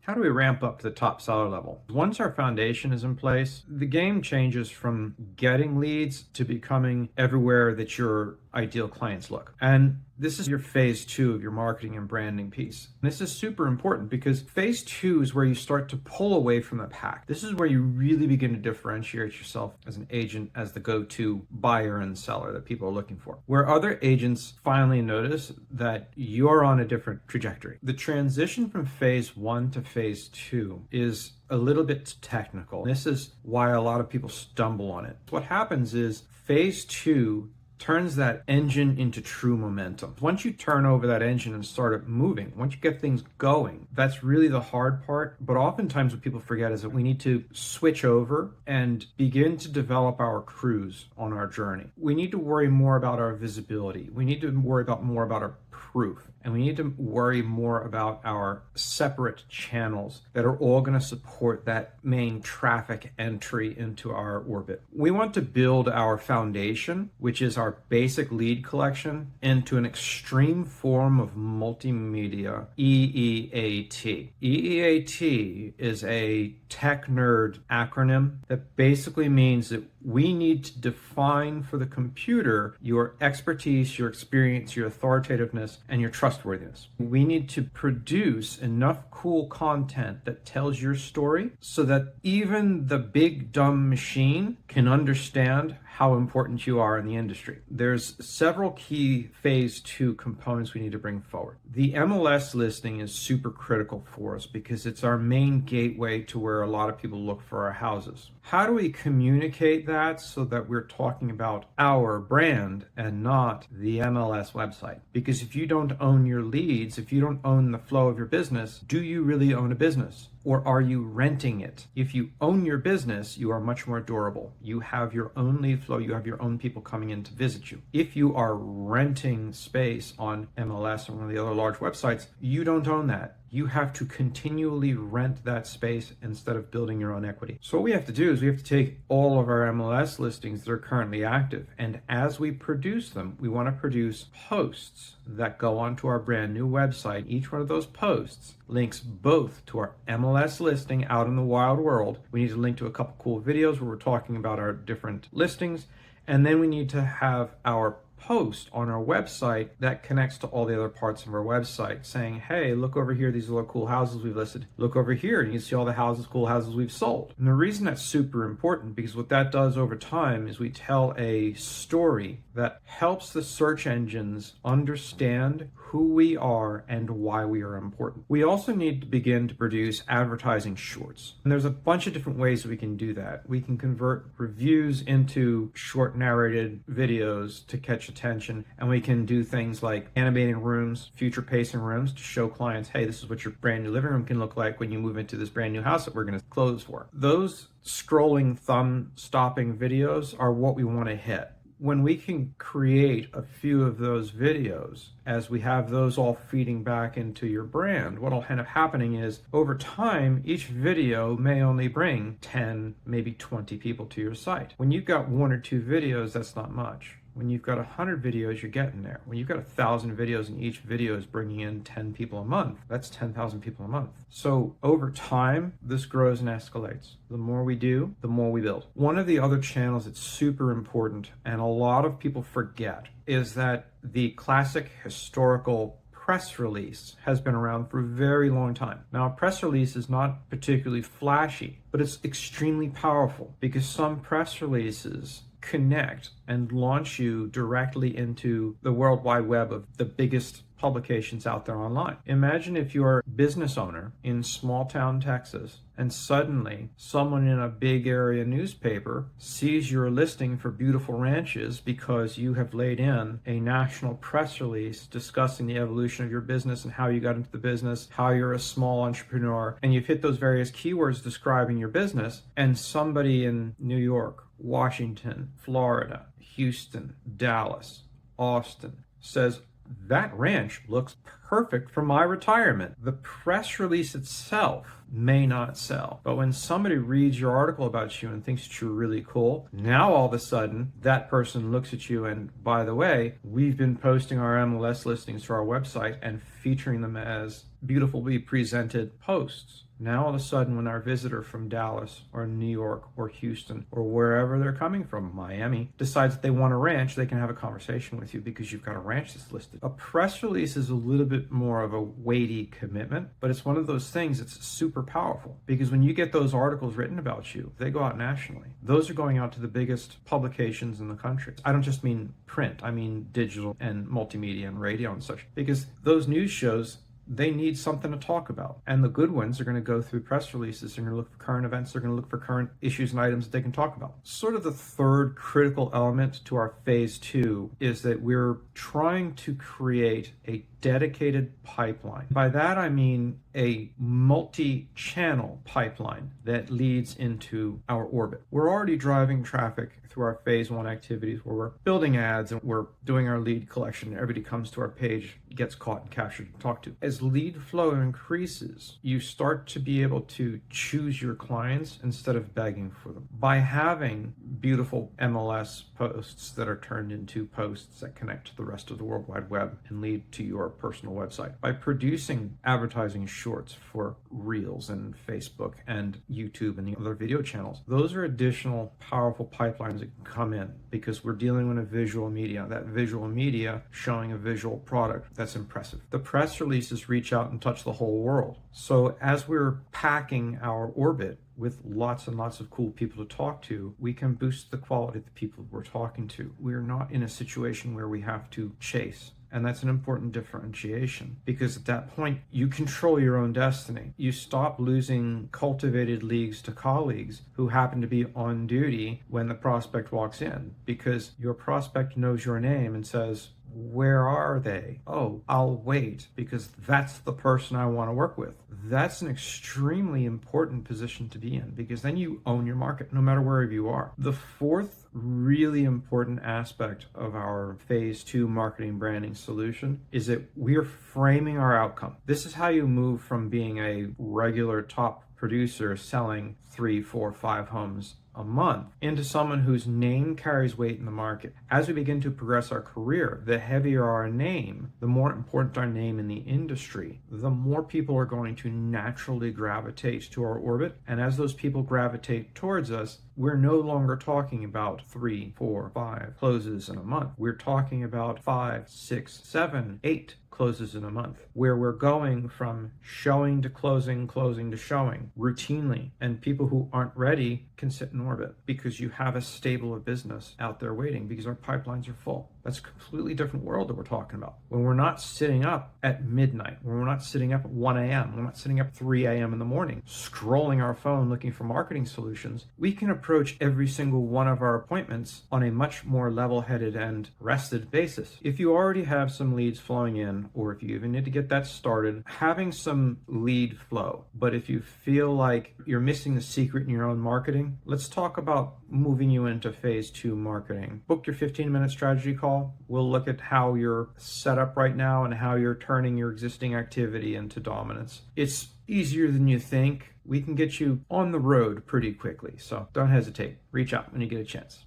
How do we ramp up to the top seller level? Once our foundation is in place, the game changes from getting leads to becoming everywhere that your ideal clients look. And this is your phase 2 of your marketing and branding piece. And this is super important because phase 2 is where you start to pull away from the pack. This is where you really begin to differentiate yourself as an agent, as the go-to buyer and seller that people are looking for. Where other agents finally notice that you're on a different trajectory. The transition from phase 1 to phase 2 is a little bit technical. This is why a lot of people stumble on it. What happens is phase 2 turns that engine into true momentum. Once you turn over that engine and start it moving, once you get things going, that's really the hard part. But oftentimes what people forget is that we need to switch over and begin to develop our cruise on our journey. We need to worry more about our visibility. We need to worry more about our proof. And we need to worry more about our separate channels that are all going to support that main traffic entry into our orbit. We want to build our foundation, which is our basic lead collection, into an extreme form of multimedia EEAT. EEAT is a tech nerd acronym that basically means that we need to define for the computer your expertise, your experience, your authoritativeness, and your trustworthiness. We need to produce enough cool content that tells your story so that even the big dumb machine can understand how important you are in the industry. There's several key phase 2 components we need to bring forward. The MLS listing is super critical for us because it's our main gateway to where a lot of people look for our houses. How do we communicate that so that we're talking about our brand and not the MLS website? Because if you don't own your leads, if you don't own the flow of your business, do you really own a business? Or are you renting it? If you own your business, you are much more durable. You have your own lead flow, you have your own people coming in to visit you. If you are renting space on MLS or one of the other large websites, you don't own that. You have to continually rent that space instead of building your own equity. So what we have to do is we have to take all of our MLS listings that are currently active, and as we produce them, we want to produce posts that go onto our brand new website. Each one of those posts links both to our MLS listing out in the wild world. We need to link to a couple cool videos where we're talking about our different listings, and then we need to have our post on our website that connects to all the other parts of our website saying, hey, look over here, these are the cool houses we've listed. Look over here and you see all the cool houses we've sold. And the reason that's super important, because what that does over time is we tell a story that helps the search engines understand who we are and why we are important. We also need to begin to produce advertising shorts. And there's a bunch of different ways that we can do that. We can convert reviews into short narrated videos to catch attention, and we can do things like animating rooms, future pacing rooms to show clients, hey, this is what your brand new living room can look like when you move into this brand new house that we're going to close for. Those scrolling thumb stopping videos are what we want to hit. When we can create a few of those videos, as we have those all feeding back into your brand, what'll end up happening is over time, each video may only bring 10, maybe 20 people to your site. When you've got 1 or 2 videos, that's not much. When you've got 100 videos, you're getting there. When you've got 1,000 videos and each video is bringing in 10 people a month, that's 10,000 people a month. So over time, this grows and escalates. The more we do, the more we build. One of the other channels that's super important and a lot of people forget is that the classic historical press release has been around for a very long time. Now, a press release is not particularly flashy, but it's extremely powerful because some press releases connect and launch you directly into the World Wide Web of the biggest publications out there online. Imagine if you're a business owner in small town Texas and suddenly someone in a big area newspaper sees your listing for beautiful ranches because you have laid in a national press release discussing the evolution of your business and how you got into the business, how you're a small entrepreneur, and you've hit those various keywords describing your business, and somebody in New York, Washington, Florida, Houston, Dallas, Austin says, that ranch looks perfect for my retirement. The press release itself may not sell, but when somebody reads your article about you and thinks that you're really cool, now all of a sudden that person looks at you and, by the way, we've been posting our MLS listings to our website and featuring them as beautifully presented posts. Now, all of a sudden, when our visitor from Dallas or New York or Houston or wherever they're coming from, Miami, decides that they want a ranch, they can have a conversation with you because you've got a ranch that's listed. A press release is a little bit more of a weighty commitment, but it's one of those things that's super powerful because when you get those articles written about you, they go out nationally. Those are going out to the biggest publications in the country. I don't just mean print, I mean digital and multimedia and radio and such, because those news shows, they need something to talk about. And the good ones are going to go through press releases. They're going to look for current events. They're going to look for current issues and items that they can talk about. Sort of the third critical element to our phase 2 is that we're trying to create a dedicated pipeline. By that, I mean a multi-channel pipeline that leads into our orbit. We're already driving traffic through our phase 1 activities where we're building ads and we're doing our lead collection. Everybody comes to our page, gets caught and captured and talked to. As lead flow increases, you start to be able to choose your clients instead of begging for them. By having beautiful MLS posts that are turned into posts that connect to the rest of the World Wide Web and lead to your personal website. By producing advertising shorts for Reels and Facebook and YouTube and the other video channels, those are additional powerful pipelines that can come in because we're dealing with a visual media. That visual media showing a visual product that's impressive. The press releases reach out and touch the whole world. So as we're packing our orbit with lots and lots of cool people to talk to, we can boost the quality of the people we're talking to. We're not in a situation where we have to chase. And that's an important differentiation because at that point, you control your own destiny. You stop losing cultivated leads to colleagues who happen to be on duty when the prospect walks in because your prospect knows your name and says, where are they? Oh, I'll wait because that's the person I want to work with. That's an extremely important position to be in because then you own your market no matter wherever you are. The fourth really important aspect of our phase 2 marketing branding solution is that we're framing our outcome. This is how you move from being a regular top producer selling 3, 4, 5 homes a month into someone whose name carries weight in the market. As we begin to progress our career, the heavier our name, the more important our name in the industry, the more people are going to naturally gravitate to our orbit. And as those people gravitate towards us, we're no longer talking about 3, 4, 5 closes in a month. We're talking about 5, 6, 7, 8 closes in a month, where we're going from showing to closing, closing to showing routinely. And people who aren't ready can sit in orbit because you have a stable of business out there waiting because our pipelines are full. That's a completely different world that we're talking about. When we're not sitting up at midnight, when we're not sitting up at 1 a.m., we're not sitting up 3 a.m. in the morning, scrolling our phone looking for marketing solutions, we can approach every single one of our appointments on a much more level-headed and rested basis. If you already have some leads flowing in, or if you even need to get that started, having some lead flow. But if you feel like you're missing the secret in your own marketing, let's talk about moving you into phase 2 marketing. Book your 15-minute strategy call. We'll look at how you're set up right now and how you're turning your existing activity into dominance. It's easier than you think. We can get you on the road pretty quickly. So don't hesitate. Reach out when you get a chance.